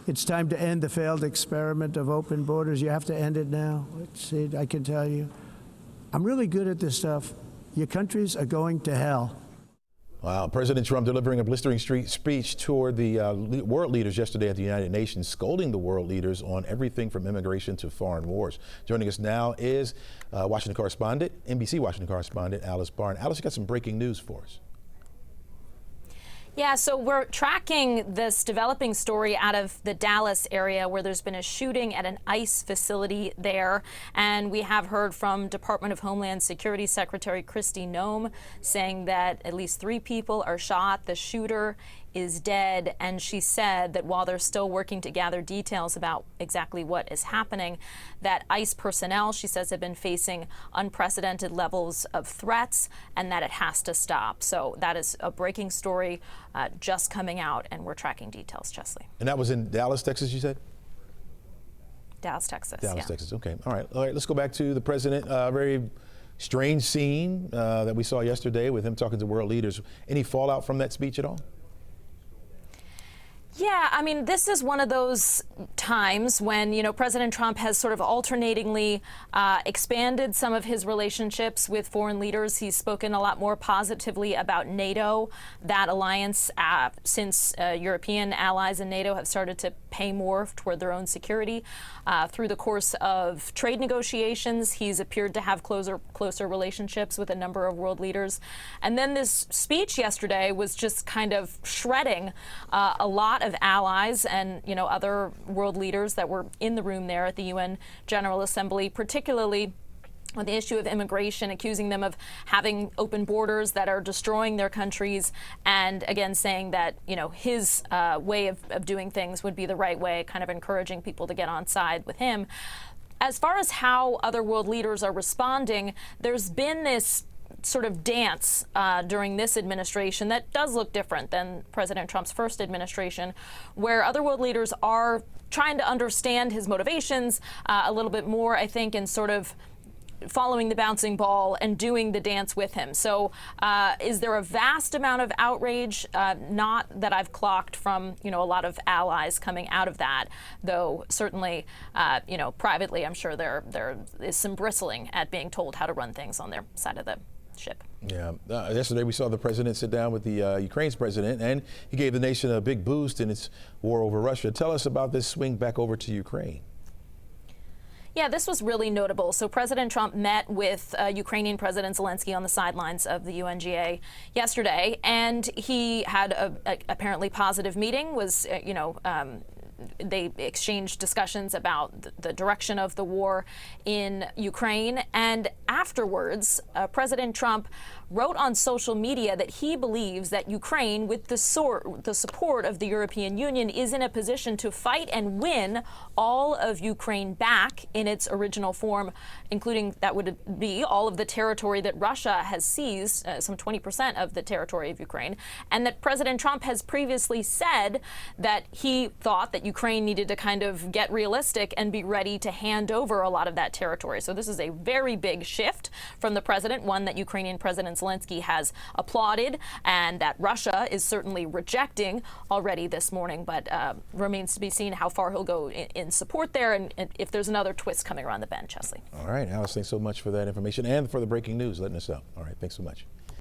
It's time to end the failed experiment of open borders. You have to end it now. See, I can tell you. I'm really good at this stuff. Your countries are going to hell. Wow, President Trump delivering a blistering speech toward the world leaders yesterday at the United Nations, scolding the world leaders on everything from immigration to foreign wars. Joining us now is Washington correspondent, NBC Washington correspondent, Alice Barr. And Alice, you got some breaking news for us. Yeah, so we're tracking this developing story out of the Dallas area where there's been a shooting at an ICE facility there. And we have heard from Department of Homeland Security Secretary Kristi Noem saying that at least 3 people are shot. The shooter is dead, and she said that while they're still working to gather details about exactly what is happening, that ICE personnel, she says, have been facing unprecedented levels of threats and that it has to stop. So that is a breaking story just coming out, and we're tracking details, Chesley. And that was in Dallas, Texas, you said? Dallas, Texas. Dallas, yeah. Texas. Okay. All right. Let's go back to the president. Very strange scene that we saw yesterday with him talking to world leaders. Any fallout from that speech at all? Yeah, I mean, this is one of those times when, you know, President Trump has sort of alternatingly expanded some of his relationships with foreign leaders. He's spoken a lot more positively about NATO, that alliance, since European allies in NATO have started to pay more toward their own security. Through the course of trade negotiations, he's appeared to have closer relationships with a number of world leaders. And then this speech yesterday was just kind of shredding a lot of allies and, you know, other world leaders that were in the room there at the UN General Assembly, particularly on the issue of immigration, accusing them of having open borders that are destroying their countries, and again saying that, you know, his way of doing things would be the right way, kind of encouraging people to get on side with him. As far as how other world leaders are responding, there's been this sort of dance during this administration that does look different than President Trump's first administration, where other world leaders are trying to understand his motivations a little bit more, I think, and sort of following the bouncing ball and doing the dance with him. So is there a vast amount of outrage? Not that I've clocked from, you know, a lot of allies coming out of that, though certainly, you know, privately, I'm sure there is some bristling at being told how to run things on their side of the ship. Yeah. Yesterday we saw the president sit down with the Ukraine's president, and he gave the nation a big boost in its war over Russia. Tell us about this swing back over to Ukraine. Yeah, this was really notable. So President Trump met with Ukrainian President Zelensky on the sidelines of the UNGA yesterday, and he had a apparently positive meeting. Was they exchanged discussions about the direction of the war in Ukraine. And afterwards, President Trump wrote on social media that he believes that Ukraine, with the support of the European Union, is in a position to fight and win all of Ukraine back in its original form, including that would be all of the territory that Russia has seized, some 20% of the territory of Ukraine, and that President Trump has previously said that he thought that Ukraine needed to kind of get realistic and be ready to hand over a lot of that territory. So this is a very big shift from the president, one that Ukrainian President Zelensky has applauded and that Russia is certainly rejecting already this morning, but remains to be seen how far he'll go in support there and if there's another twist coming around the bend, Chesley. All right, Alice, thanks so much for that information and for the breaking news, letting us know. All right, thanks so much.